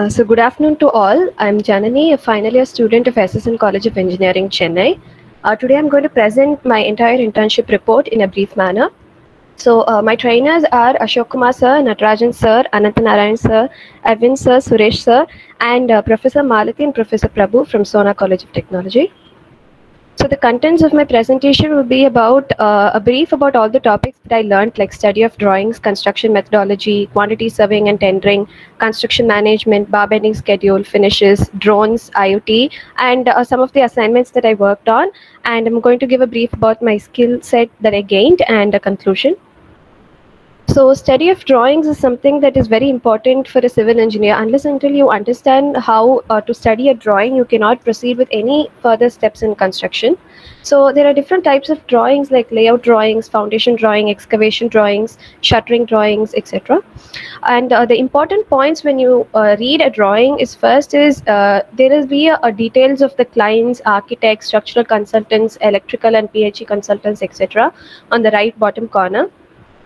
So good afternoon to all. I'm Janani, a final year student of SSN College of Engineering, Chennai. Today I'm going to present my entire internship report in a brief manner. So my trainers are Ashok Kumar sir, Natarajan sir, Anantanarayan sir, Arvind sir, Suresh sir, and Professor Malati and Professor Prabhu from Sona College of Technology. So the contents of my presentation will be about a brief about all the topics that I learned, like study of drawings, construction methodology, quantity surveying and tendering, construction management, bar bending schedule, finishes, drones, IoT, and some of the assignments that I worked on. And I'm going to give a brief about my skill set that I gained and a conclusion. So study of drawings is something that is very important for a civil engineer. Unless until you understand how to study a drawing, you cannot proceed with any further steps in construction. So there are different types of drawings like layout drawings, foundation drawing, excavation drawings, shuttering drawings, etc. And the important points when you read a drawing is first is there will be a details of the clients, architects, structural consultants, electrical and PHE consultants, etc. on the right bottom corner.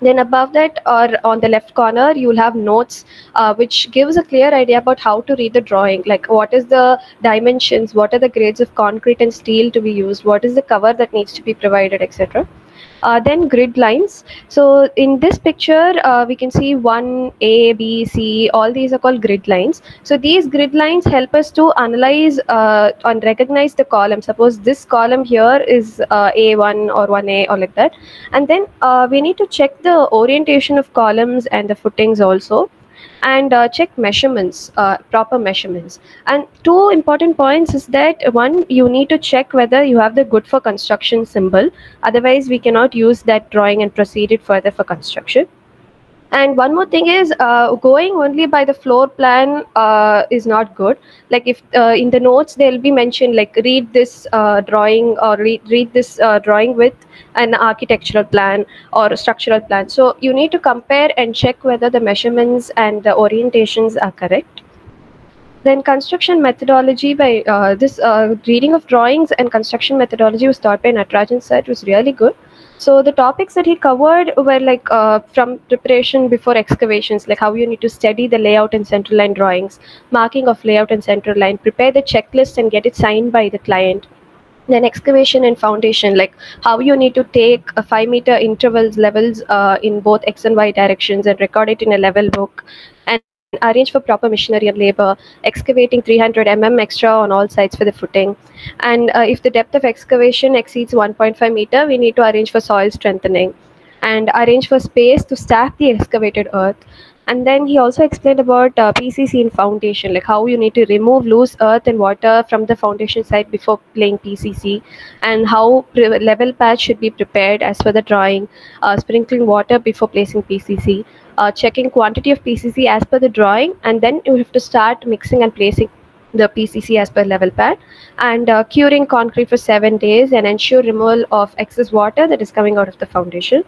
Then above that or on the left corner, you'll have notes which gives a clear idea about how to read the drawing, like what is the dimensions, what are the grades of concrete and steel to be used, what is the cover that needs to be provided, etc. Then grid lines. So in this picture, we can see 1, A, B, C, all these are called grid lines. So these grid lines help us to analyze and recognize the column. Suppose this column here is A1 or 1A or like that. And then we need to check the orientation of columns and the footings also, and check measurements, proper measurements. And two important points is that one, you need to check whether you have the good for construction symbol. Otherwise, we cannot use that drawing and proceed it further for construction. And one more thing is going only by the floor plan is not good. Like if in the notes they'll be mentioned like read this drawing or read this drawing with an architectural plan or a structural plan. So you need to compare and check whether the measurements and the orientations are correct. Then construction methodology by this reading of drawings and construction methodology was taught by Natarajan sir. It was really good. So the topics that he covered were like from preparation before excavations, like how you need to study the layout and central line drawings, marking of layout and central line, prepare the checklist and get it signed by the client. Then excavation and foundation, like how you need to take a 5-meter intervals levels in both X and Y directions and record it in a level book, and arrange for proper machinery and labor, excavating 300 extra on all sides for the footing. And if the depth of excavation exceeds 1.5 meter, we need to arrange for soil strengthening and arrange for space to stack the excavated earth. And then he also explained about PCC in foundation, like how you need to remove loose earth and water from the foundation side before laying PCC, and how level patch should be prepared as per the drawing, sprinkling water before placing PCC, checking quantity of PCC as per the drawing, and then you have to start mixing and placing the PCC as per level pad, and curing concrete for 7 days and ensure removal of excess water that is coming out of the foundation.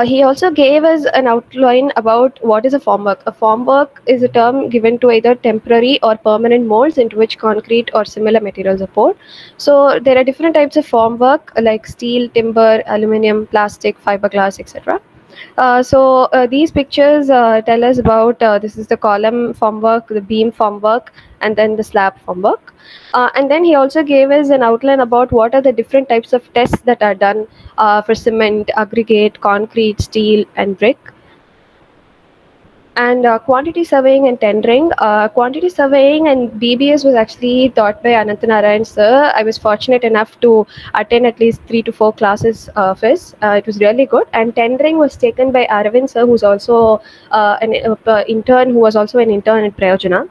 He also gave us an outline about what is a formwork. A formwork is a term given to either temporary or permanent molds into which concrete or similar materials are poured. So there are different types of formwork like steel, timber, aluminum, plastic, fiberglass, etc. These pictures tell us about this is the column formwork, the beam formwork, and then the slab formwork. And then he also gave us an outline about what are the different types of tests that are done for cement, aggregate, concrete, steel, and brick. And quantity surveying and tendering. Quantity surveying and BBS was actually taught by Anantanarayan sir. I was fortunate enough to attend at least 3 to 4 classes of his. It was really good. And tendering was taken by Arvind sir, who's also an intern, who was also an intern at Prayojana.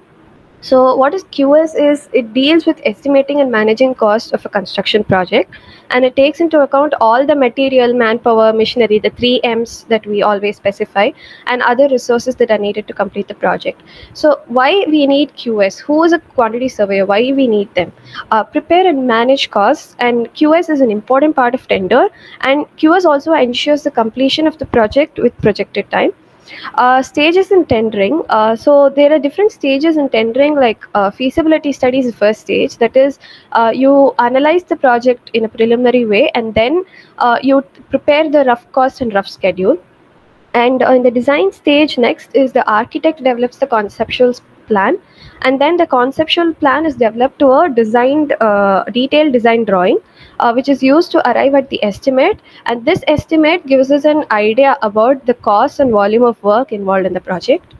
So what is QS is it deals with estimating and managing costs of a construction project, and it takes into account all the material, manpower, machinery, the 3 M's that we always specify, and other resources that are needed to complete the project. So why we need QS? Who is a quantity surveyor? Why we need them? Prepare and manage costs, and QS is an important part of tender, and QS also ensures the completion of the project with projected time. Stages in tendering. So there are different stages in tendering, like feasibility studies is the first stage. That is, you analyze the project in a preliminary way, and then you prepare the rough cost and rough schedule. And in the design stage, next is the architect develops the conceptual plan, and then the conceptual plan is developed to a detailed design drawing, which is used to arrive at the estimate, and this estimate gives us an idea about the cost and volume of work involved in the project.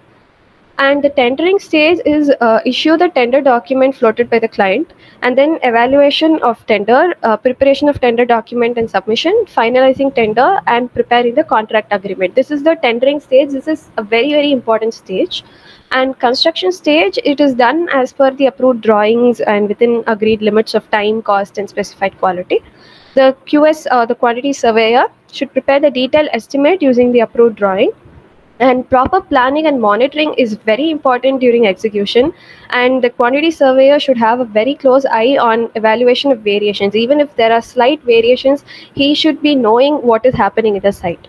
And the tendering stage is issue the tender document floated by the client, and then evaluation of tender, preparation of tender document and submission, finalizing tender, and preparing the contract agreement. This is the tendering stage. This is a very, very important stage. And construction stage, it is done as per the approved drawings and within agreed limits of time, cost, and specified quality. The QS, the quantity surveyor, should prepare the detailed estimate using the approved drawing. And proper planning and monitoring is very important during execution, and the quantity surveyor should have a very close eye on evaluation of variations. Even if there are slight variations, he should be knowing what is happening at the site.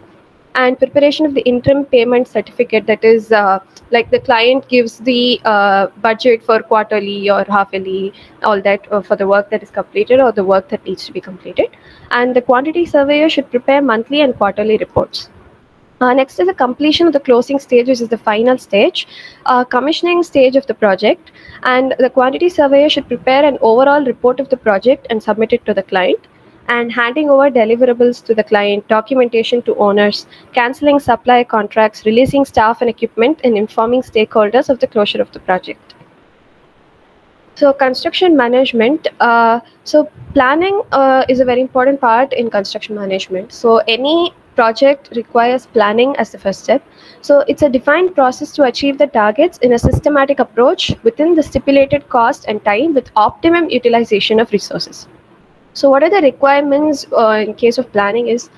And preparation of the interim payment certificate, that is like the client gives the budget for quarterly or half-yearly, all that for the work that is completed or the work that needs to be completed. And the quantity surveyor should prepare monthly and quarterly reports. Next is the completion of the closing stage, which is the final stage, commissioning stage of the project. And the quantity surveyor should prepare an overall report of the project and submit it to the client. And handing over deliverables to the client, documentation to owners, cancelling supplier contracts, releasing staff and equipment, and informing stakeholders of the closure of the project. So construction management, so planning is a very important part in construction management. So any project requires planning as the first step. So it's a defined process to achieve the targets in a systematic approach within the stipulated cost and time with optimum utilization of resources. So what are the requirements in case of planning is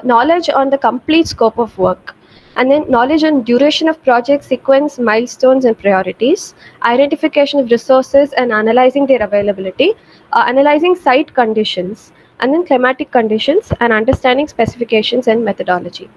knowledge on the complete scope of work, and then knowledge on duration of project, sequence, milestones, and priorities, identification of resources and analyzing their availability, analyzing site conditions, and then climatic conditions, and understanding specifications and methodology.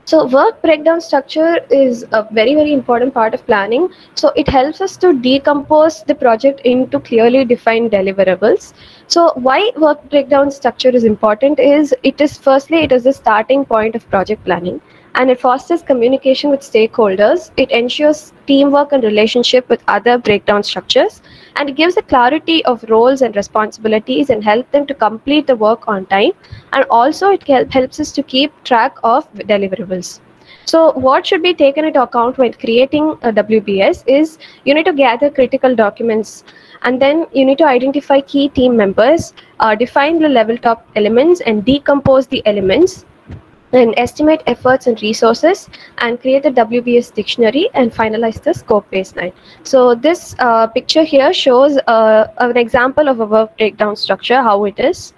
So work breakdown structure is a very, very important part of planning. So it helps us to decompose the project into clearly defined deliverables. So why work breakdown structure is important is it is the starting point of project planning, and it fosters communication with stakeholders. It ensures teamwork and relationship with other breakdown structures, and it gives a clarity of roles and responsibilities and help them to complete the work on time. And also it helps us to keep track of deliverables. So what should be taken into account when creating a WBS is you need to gather critical documents, and then you need to identify key team members, define the level top elements and decompose the elements, and estimate efforts and resources, and create the WBS dictionary, and finalize the scope baseline. So this picture here shows an example of a work breakdown structure, how it is.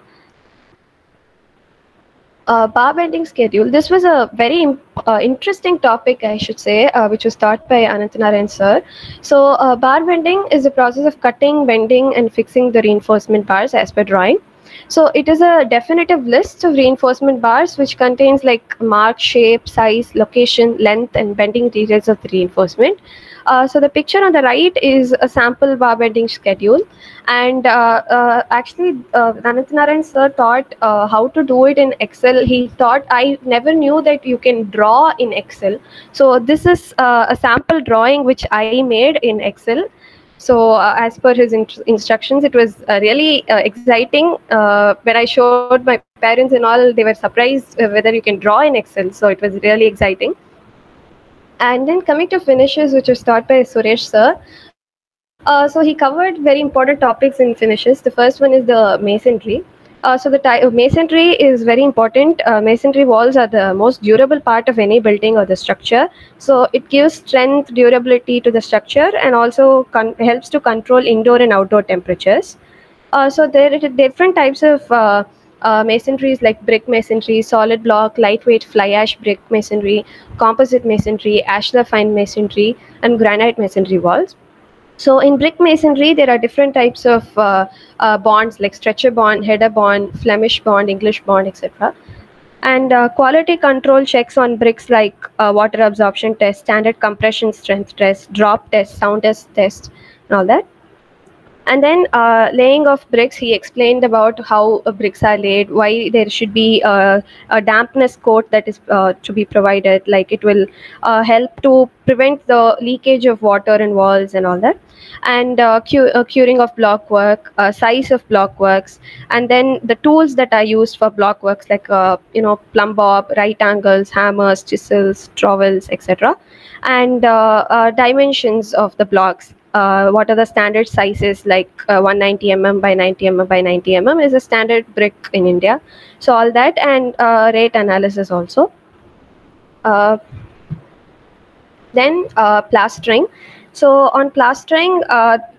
Bar bending schedule. This was a very interesting topic, I should say, which was taught by Ananthanarayan sir. So bar bending is the process of cutting, bending, and fixing the reinforcement bars as per drawing. So it is a definitive list of reinforcement bars which contains like mark, shape, size, location, length, and bending details of the reinforcement. So the picture on the right is a sample bar bending schedule, and actually Ananthanarayan sir taught how to do it in Excel. He taught, I never knew that you can draw in Excel. So this is a sample drawing which I made in Excel. So as per his instructions, it was really exciting. When I showed my parents and all, they were surprised whether you can draw in Excel. So it was really exciting. And then coming to finishes, which was taught by Suresh sir. So he covered very important topics in finishes. The first one is the masonry. So the masonry is very important. Masonry walls are the most durable part of any building or the structure. So it gives strength, durability to the structure, and also helps to control indoor and outdoor temperatures. So there are different types of masonries like brick masonry, solid block, lightweight fly ash brick masonry, composite masonry, ashlar fine masonry, and granite masonry walls. So in brick masonry, there are different types of bonds like stretcher bond, header bond, Flemish bond, English bond, etc. And quality control checks on bricks like water absorption test, standard compression strength test, drop test, sound test, and all that. And then laying of bricks, he explained about how bricks are laid, why there should be a dampness coat that is to be provided, like it will help to prevent the leakage of water in walls and all that. And curing of block work, size of block works, and then the tools that are used for block works, like plumb bob, right angles, hammers, chisels, trowels, etc. And dimensions of the blocks, what are the standard sizes, like 190 by 90 by 90 is a standard brick in India. So all that, and rate analysis also. Then plastering. So on plastering,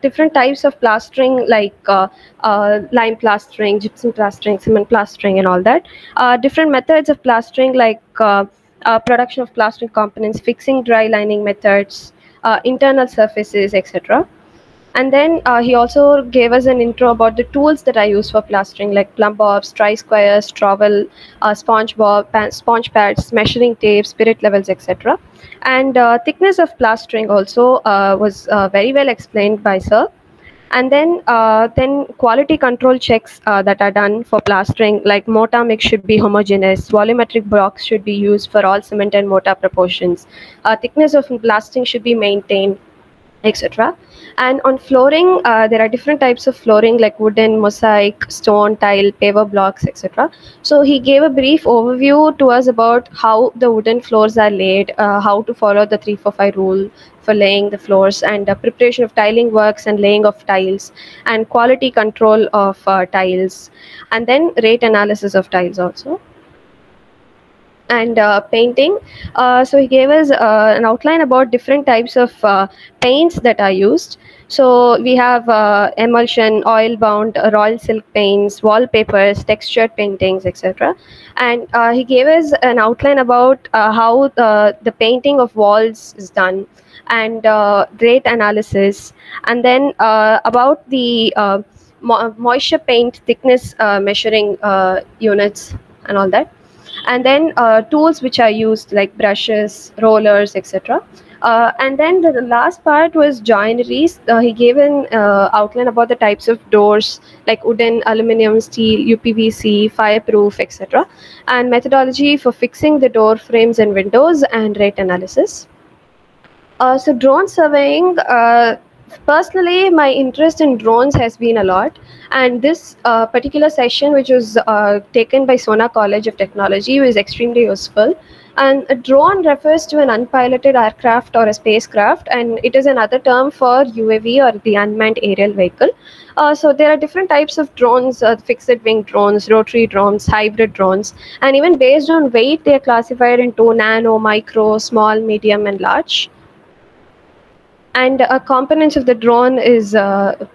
different types of plastering, like lime plastering, gypsum plastering, cement plastering, and all that. Different methods of plastering, like production of plastering components, fixing dry lining methods, internal surfaces, etc. And then he also gave us an intro about the tools that I use for plastering, like plumb bobs, tri-squares, trowel, sponge pads, measuring tape, spirit levels, etc. And thickness of plastering also was very well explained by sir. And then quality control checks that are done for plastering, like mortar mix should be homogeneous, volumetric blocks should be used for all cement and mortar proportions, thickness of plastering should be maintained, etc. And on flooring, there are different types of flooring, like wooden, mosaic, stone, tile, paver blocks, etc. So he gave a brief overview to us about how the wooden floors are laid, how to follow the 3-4-5 rule for laying the floors, and preparation of tiling works and laying of tiles, and quality control of tiles, and then rate analysis of tiles also. And painting, so he gave us an outline about different types of paints that are used. So we have emulsion, oil bound, royal silk paints, wallpapers, textured paintings, etc. And he gave us an outline about how the painting of walls is done, and rate analysis, and then about the moisture paint thickness measuring units and all that. And then tools which are used, like brushes, rollers, etc. And then the last part was joineries. He gave an outline about the types of doors, like wooden, aluminum, steel, UPVC, fireproof, etc. And methodology for fixing the door frames and windows, and rate analysis. So drone surveying, personally, my interest in drones has been a lot. And this particular session, which was taken by Sona College of Technology, was extremely useful. And a drone refers to an unpiloted aircraft or a spacecraft, and it is another term for UAV, or the unmanned aerial vehicle. So there are different types of drones, fixed wing drones, rotary drones, hybrid drones, and even based on weight, they are classified into nano, micro, small, medium, and large. And components of the drone is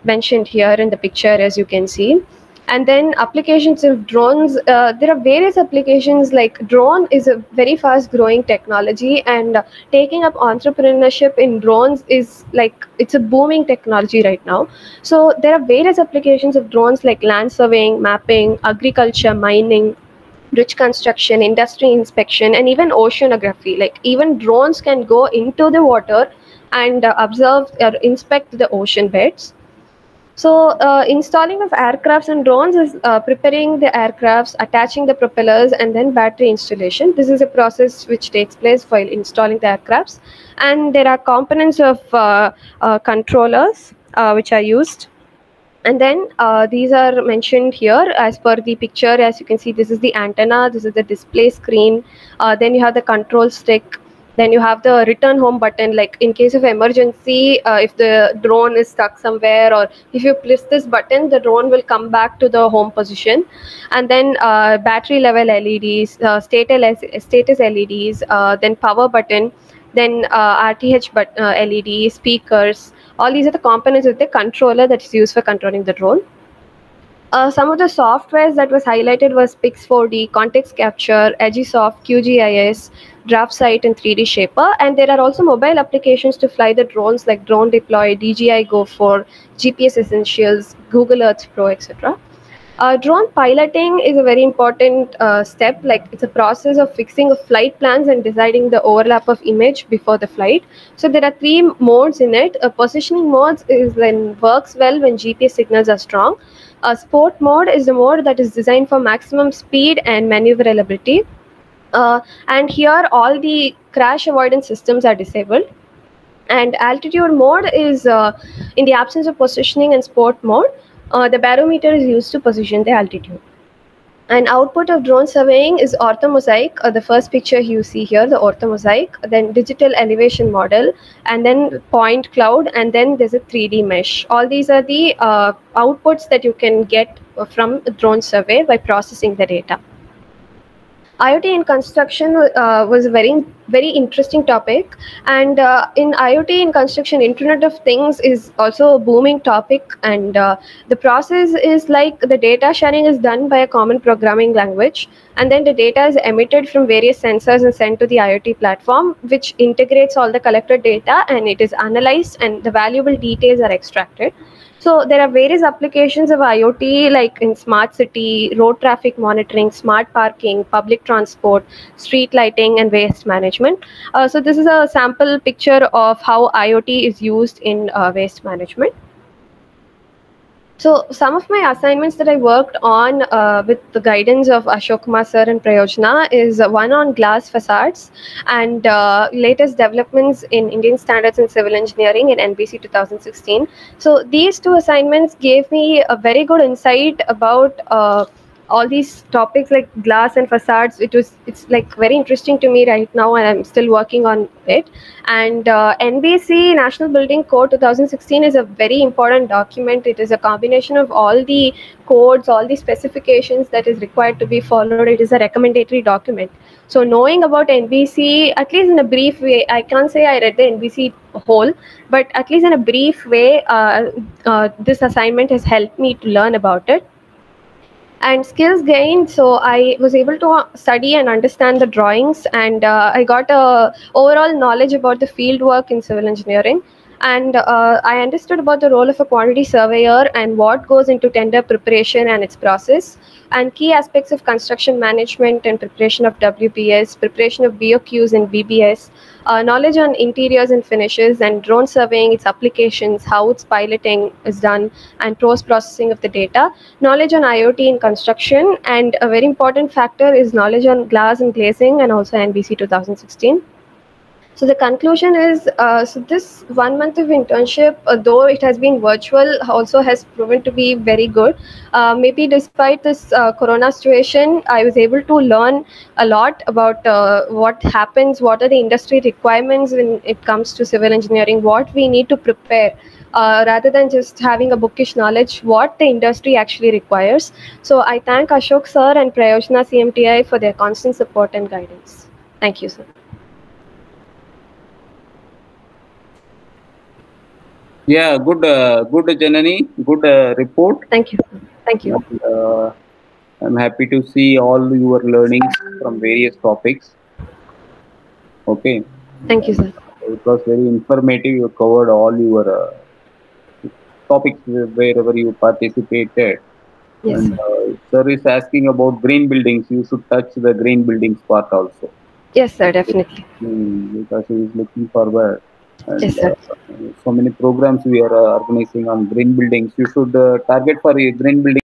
mentioned here in the picture, as you can see. And then applications of drones, there are various applications. Like drone is a very fast growing technology, and taking up entrepreneurship in drones is like, it's a booming technology right now. So there are various applications of drones, like land surveying, mapping, agriculture, mining, bridge construction, industry inspection, and even oceanography. Like even drones can go into the water and observe or inspect the ocean beds. So installing of aircrafts and drones is preparing the aircrafts, attaching the propellers, and then battery installation. This is a process which takes place while installing the aircrafts. And there are components of controllers which are used. And then these are mentioned here as per the picture. As you can see, this is the antenna, this is the display screen, then you have the control stick, then you have the return home button, like in case of emergency, if the drone is stuck somewhere, or if you press this button, the drone will come back to the home position. And then battery level LEDs, status LEDs, then power button, then RTH LED, speakers. All these are the components of the controller that is used for controlling the drone. Some of the softwares that was highlighted was Pix4D, Context Capture, Agisoft, QGIS, DraftSight, and 3D Shaper. And there are also mobile applications to fly the drones, like Drone Deploy, DJI Go 4, GPS Essentials, Google Earth Pro, etc. Drone piloting is a very important step. Like, it's a process of fixing a flight plans and deciding the overlap of image before the flight. So there are three modes in it. Positioning modes is when works well when GPS signals are strong. Sport mode is the mode that is designed for maximum speed and maneuverability. And here all the crash avoidance systems are disabled. And altitude mode is in the absence of positioning and sport mode, the barometer is used to position the altitude. An output of drone surveying is orthomosaic, the first picture you see here, the orthomosaic, then digital elevation model, and then point cloud, and then there's a 3D mesh. All these are the outputs that you can get from a drone survey by processing the data. IoT in construction was a very interesting topic, and in IoT in construction, Internet of Things is also a booming topic, and the process is like the data sharing is done by a common programming language, and then the data is emitted from various sensors and sent to the IoT platform, which integrates all the collected data, and it is analyzed, and the valuable details are extracted. So there are various applications of IoT, like in smart city, road traffic monitoring, smart parking, public transport, street lighting, and waste management. So this is a sample picture of how IoT is used in waste management. So some of my assignments that I worked on with the guidance of Ashok Kumar sir and Prayojna is one on glass facades and latest developments in Indian standards in civil engineering in NBC 2016. So these two assignments gave me a very good insight about all these topics like glass and facades. It's like very interesting to me right now, and I'm still working on it. And NBC National Building Code 2016 is a very important document. It is a combination of all the codes, all the specifications that is required to be followed. It is a recommendatory document. So knowing about NBC, at least in a brief way, I can't say I read the NBC whole, but at least in a brief way, this assignment has helped me to learn about it. And skills gained, so I was able to study and understand the drawings, and I got a overall knowledge about the field work in civil engineering, and I understood about the role of a quantity surveyor and what goes into tender preparation and its process, and key aspects of construction management and preparation of WPS, preparation of BOQs and BBS, knowledge on interiors and finishes, and drone surveying, its applications, how its piloting is done, and post-processing of the data, knowledge on IoT in construction, and a very important factor is knowledge on glass and glazing, and also NBC 2016. So the conclusion is, so this 1 month of internship, though it has been virtual, also has proven to be very good. Maybe despite this corona situation, I was able to learn a lot about what happens, what are the industry requirements when it comes to civil engineering, what we need to prepare. Rather than just having a bookish knowledge, what the industry actually requires. So I thank Ashok sir and Prayojna CMTI for their constant support and guidance. Thank you, sir. Yeah, good, good, Janani. Good report. Thank you. Thank you. I'm happy to see all your learnings from various topics. Okay. Thank you, sir. It was very informative. You covered all your topics wherever you participated. Yes, And sir. sir is asking about green buildings. You should touch the green buildings part also. Yes, sir, definitely. Because he is looking forward. And, Yes, sir. so many programs we are organizing on green buildings. You should target for a green building.